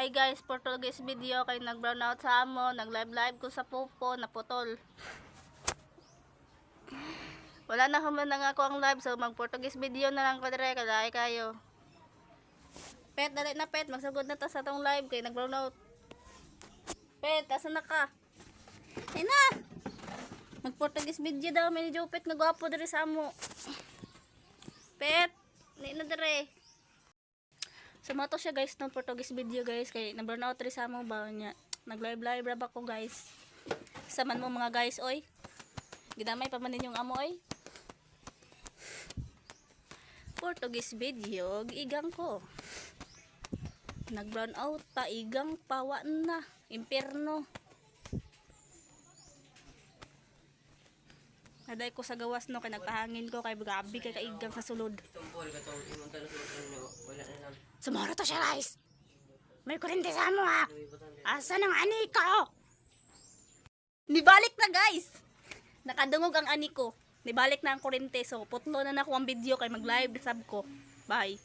Ay guys, for today's video kay nag-brown out sa amo, nag-live ko sa pupo, naputol. Wala na human na nga ako ang live, so mag-Portuguese video na lang ko dire, kalay kayo. Pet, dali na pet, magsugod na ta sa tong live kay nag-brown out. Pet, asan na ka? Ay na! Mag-Portuguese video daw, may Jopet na gwapo dire sa amo. Pet, di na dire. Sumato siya guys ng Portuguese video guys kay na-burn out rin sa among ba niya. Nag-live rab ako guys. Saman mo mga guys oy. Gidamay pa man ninyong amo oy. Portuguese video giigang ko. Nag-brown out pa igang pawa na. Impierno. Naday ko sa gawas no kay nagpahangin ko kay gabi kay kaigang sa sulod. Sumara to siya guys. May kurente sa mo ha. Asa ng ani ko? Nibalik na guys. Nakadungog ang ani ko. Nibalik na ang kurente. So putlo na ako ang video kay mag live sab ko. Bye.